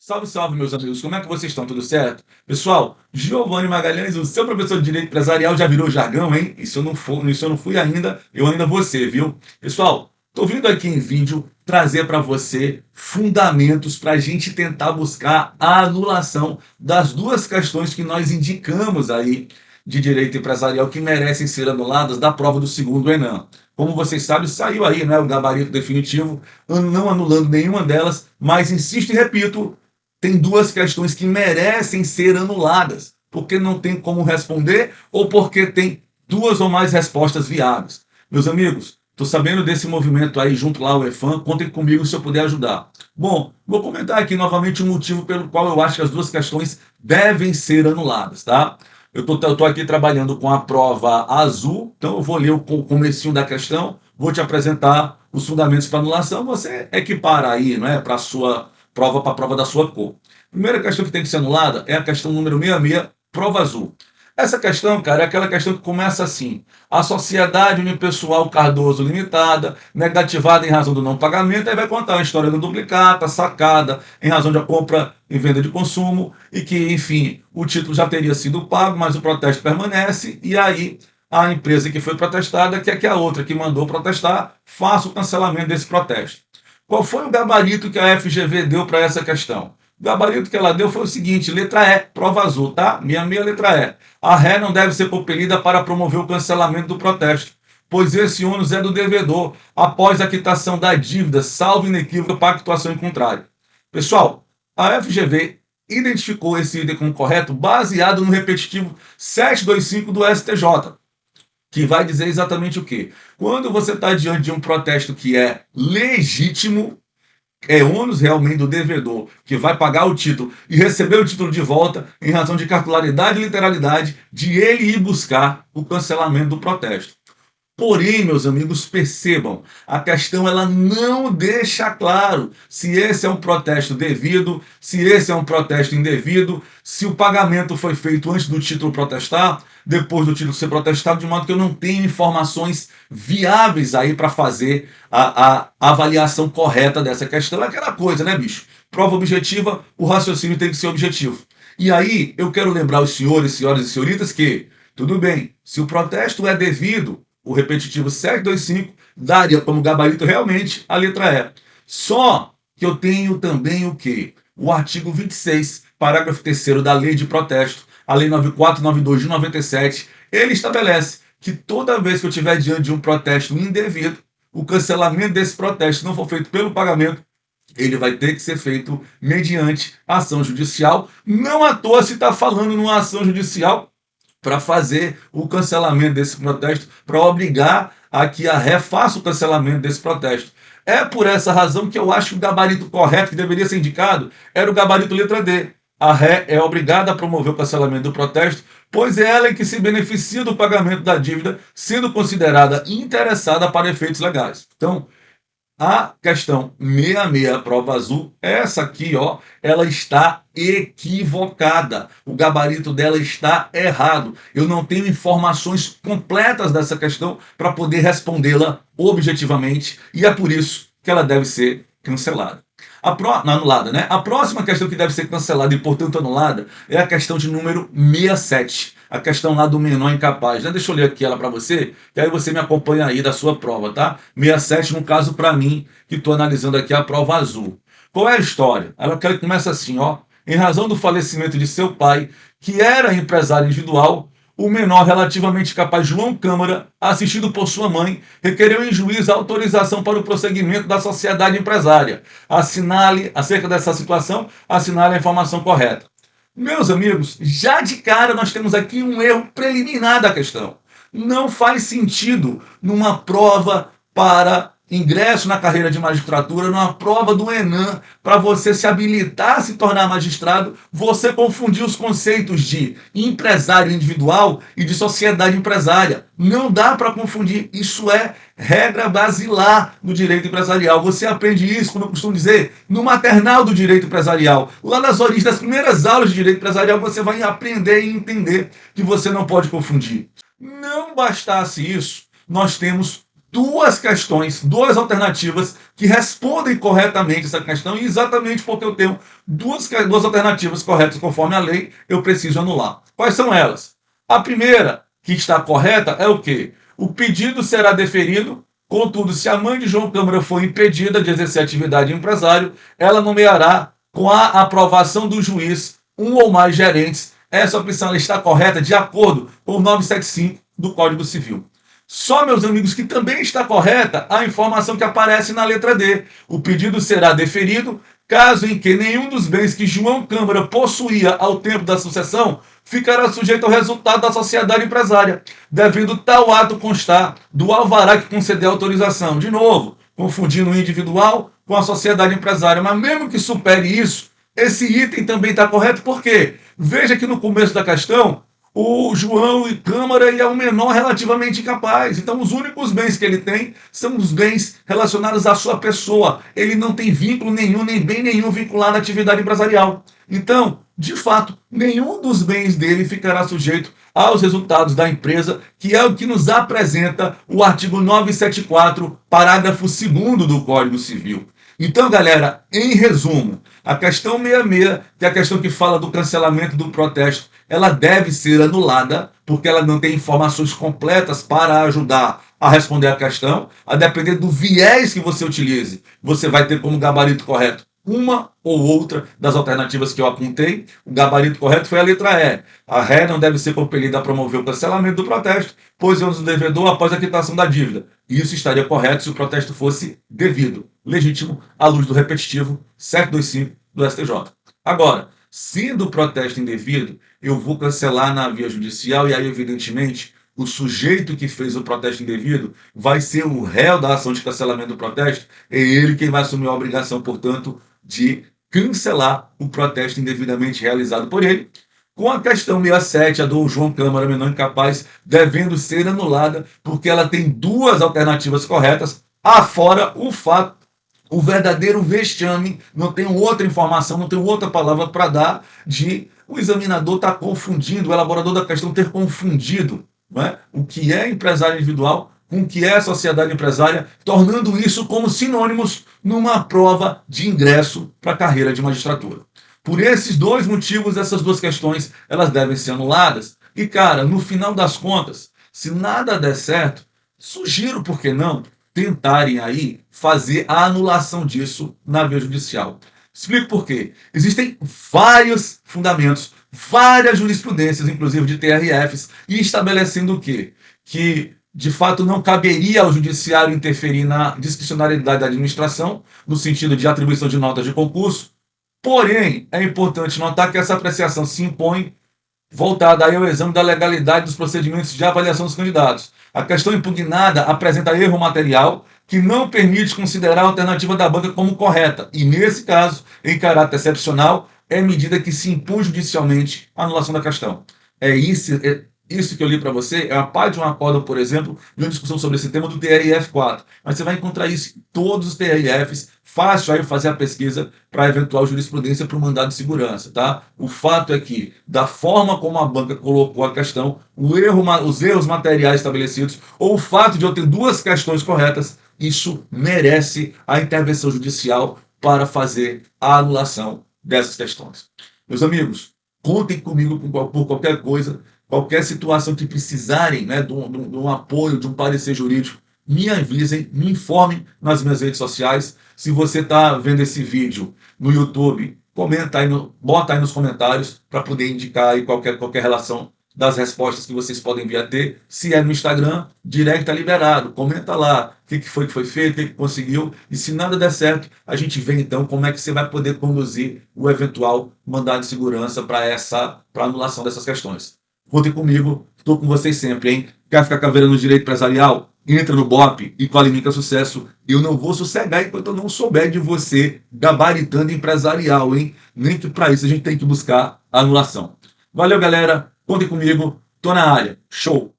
Salve, salve, meus amigos. Como é que vocês estão? Tudo certo? Pessoal, Giovanni Magalhães, o seu professor de Direito Empresarial, já virou jargão, hein? Isso eu não fui ainda, eu ainda vou ser, viu? Pessoal, estou vindo aqui em vídeo trazer para você fundamentos para a gente tentar buscar a anulação das duas questões que nós indicamos aí de direito empresarial que merecem ser anuladas da prova do segundo Enem. Como vocês sabem, saiu aí, né, o gabarito definitivo, não anulando nenhuma delas, mas insisto e repito, tem duas questões que merecem ser anuladas, porque não tem como responder ou porque tem duas ou mais respostas viáveis. Meus amigos, estou sabendo desse movimento aí junto lá ao EFAM, contem comigo se eu puder ajudar. Bom, vou comentar aqui novamente o motivo pelo qual eu acho que as duas questões devem ser anuladas, tá? Eu tô aqui trabalhando com a prova azul, então eu vou ler o comecinho da questão, vou te apresentar os fundamentos para anulação, você equipara aí, não é, para a sua prova, para a prova da sua cor. Primeira questão que tem que ser anulada é a questão número 66, prova azul. Essa questão, cara, é aquela questão que começa assim: a Sociedade Unipessoal Cardoso Limitada, negativada em razão do não pagamento, aí vai contar a história da duplicata, sacada, em razão da compra e venda de consumo, e que, enfim, o título já teria sido pago, mas o protesto permanece, e aí a empresa que foi protestada quer que a outra que mandou protestar faça o cancelamento desse protesto. Qual foi o gabarito que a FGV deu para essa questão? O gabarito que ela deu foi o seguinte: letra E, prova azul, tá? 66, letra E. A ré não deve ser compelida para promover o cancelamento do protesto, pois esse ônus é do devedor, após a quitação da dívida, salvo inequívoca pactuação em contrário. Pessoal, a FGV identificou esse item como correto baseado no repetitivo 725 do STJ, que vai dizer exatamente o quê? Quando você está diante de um protesto que é legítimo, é ônus realmente do devedor, que vai pagar o título e receber o título de volta em razão de cartularidade e literalidade, de ele ir buscar o cancelamento do protesto. Porém, meus amigos, percebam, a questão ela não deixa claro se esse é um protesto devido, se esse é um protesto indevido, se o pagamento foi feito antes do título protestar, depois do título ser protestado, de modo que eu não tenho informações viáveis aí para fazer a avaliação correta dessa questão. É aquela coisa, né, bicho? Prova objetiva, o raciocínio tem que ser objetivo. E aí, eu quero lembrar os senhores, senhoras e senhoritas que, tudo bem, se o protesto é devido, o repetitivo 725 daria como gabarito realmente a letra E. Só que eu tenho também o quê? O artigo 26, parágrafo 3º da Lei de Protesto, a Lei 9492 de 97, ele estabelece que toda vez que eu estiver diante de um protesto indevido, o cancelamento desse protesto não for feito pelo pagamento, ele vai ter que ser feito mediante ação judicial. Não à toa se está falando numa ação judicial para fazer o cancelamento desse protesto, para obrigar a que a ré faça o cancelamento desse protesto. É por essa razão que eu acho que o gabarito correto que deveria ser indicado era o gabarito letra D. A ré é obrigada a promover o cancelamento do protesto, pois é ela que se beneficia do pagamento da dívida, sendo considerada interessada para efeitos legais. Então, a questão 66, prova azul, essa aqui, ó, ela está equivocada. O gabarito dela está errado. Eu não tenho informações completas dessa questão para poder respondê-la objetivamente e é por isso que ela deve ser cancelada. Anulada, né? A próxima questão que deve ser cancelada e, portanto, anulada é a questão de número 67. A questão lá do menor incapaz, né? Deixa eu ler aqui ela para você, que aí você me acompanha aí da sua prova, tá? 67, no caso, para mim, que estou analisando aqui a prova azul. Qual é a história? Ela começa assim, ó. Em razão do falecimento de seu pai, que era empresário individual, o menor relativamente capaz, João Câmara, assistido por sua mãe, requereu em juízo a autorização para o prosseguimento da sociedade empresária. Assinale, acerca dessa situação, assinale a informação correta. Meus amigos, já de cara nós temos aqui um erro preliminar da questão. Não faz sentido numa prova para ingresso na carreira de magistratura, numa prova do Enem, para você se habilitar a se tornar magistrado, você confundir os conceitos de empresário individual e de sociedade empresária. Não dá para confundir. Isso é regra basilar do direito empresarial. Você aprende isso, como eu costumo dizer, no maternal do direito empresarial. Lá nas origens das primeiras aulas de direito empresarial, você vai aprender e entender que você não pode confundir. Não bastasse isso, nós temos duas questões, duas alternativas que respondem corretamente essa questão, e exatamente porque eu tenho duas alternativas corretas conforme a lei, eu preciso anular. Quais são elas? A primeira, que está correta, é o quê? O pedido será deferido, contudo, se a mãe de João Câmara for impedida de exercer atividade de empresário, ela nomeará, com a aprovação do juiz, um ou mais gerentes. Essa opção está correta de acordo com o 975 do Código Civil. Só, meus amigos, que também está correta a informação que aparece na letra D. O pedido será deferido caso em que nenhum dos bens que João Câmara possuía ao tempo da sucessão ficará sujeito ao resultado da sociedade empresária, devendo tal ato constar do alvará que conceder a autorização. De novo, confundindo o individual com a sociedade empresária. Mas mesmo que supere isso, esse item também está correto, por quê? Veja que no começo da questão, o João Câmara é o menor relativamente incapaz. Então, os únicos bens que ele tem são os bens relacionados à sua pessoa. Ele não tem vínculo nenhum, nem bem nenhum vinculado à atividade empresarial. Então, de fato, nenhum dos bens dele ficará sujeito aos resultados da empresa, que é o que nos apresenta o artigo 974, parágrafo 2º do Código Civil. Então, galera, em resumo, a questão 66, que é a questão que fala do cancelamento do protesto, ela deve ser anulada, porque ela não tem informações completas para ajudar a responder a questão. A depender do viés que você utilize, você vai ter como gabarito correto uma ou outra das alternativas que eu apontei. O gabarito correto foi a letra E. A ré não deve ser compelida a promover o cancelamento do protesto, pois é o devedor após a quitação da dívida. Isso estaria correto se o protesto fosse devido, legítimo, à luz do repetitivo 725 do STJ. Agora, sendo o protesto indevido, eu vou cancelar na via judicial, e aí, evidentemente, o sujeito que fez o protesto indevido vai ser o réu da ação de cancelamento do protesto, é ele quem vai assumir a obrigação, portanto, de cancelar o protesto indevidamente realizado por ele, com a questão 67, a do João Câmara, menor incapaz, devendo ser anulada, porque ela tem duas alternativas corretas, afora o fato, o verdadeiro vexame, não tenho outra informação, não tenho outra palavra para dar, de o examinador estar confundindo, o elaborador da questão ter confundido, não é, o que é empresário individual com o que é sociedade empresária, tornando isso como sinônimos numa prova de ingresso para a carreira de magistratura. Por esses dois motivos, essas duas questões, elas devem ser anuladas. E, cara, no final das contas, se nada der certo, sugiro, por que não, tentarem aí fazer a anulação disso na via judicial. Explico por quê. Existem vários fundamentos, várias jurisprudências, inclusive de TRFs, e estabelecendo o quê? Que, de fato, não caberia ao judiciário interferir na discricionariedade da administração, no sentido de atribuição de notas de concurso. Porém, é importante notar que essa apreciação se impõe voltada aí ao exame da legalidade dos procedimentos de avaliação dos candidatos. A questão impugnada apresenta erro material que não permite considerar a alternativa da banca como correta, e, nesse caso, em caráter excepcional, é medida que se impõe judicialmente a anulação da questão. Isso que eu li para você é a parte de um acordo, por exemplo, de uma discussão sobre esse tema do TRF4. Mas você vai encontrar isso em todos os TRFs, fácil aí fazer a pesquisa para eventual jurisprudência para o mandado de segurança, tá? O fato é que, da forma como a banca colocou a questão, os erros materiais estabelecidos, ou o fato de eu ter duas questões corretas, isso merece a intervenção judicial para fazer a anulação dessas questões. Meus amigos, contem comigo por qualquer coisa, qualquer situação que precisarem, né, de um apoio, de um parecer jurídico, me avisem, me informem nas minhas redes sociais. Se você está vendo esse vídeo no YouTube, comenta aí, bota aí nos comentários para poder indicar aí qualquer relação das respostas que vocês podem vir a ter. Se é no Instagram, direct está liberado. Comenta lá o que foi feito, o que conseguiu. E se nada der certo, a gente vê então como é que você vai poder conduzir o eventual mandado de segurança para anulação dessas questões. Contem comigo, estou com vocês sempre, hein? Quer ficar caveira no direito empresarial? Entra no BOP e qualifica sucesso. Eu não vou sossegar enquanto eu não souber de você gabaritando empresarial, hein? Nem que para isso a gente tem que buscar a anulação. Valeu, galera. Contem comigo. Tô na área. Show!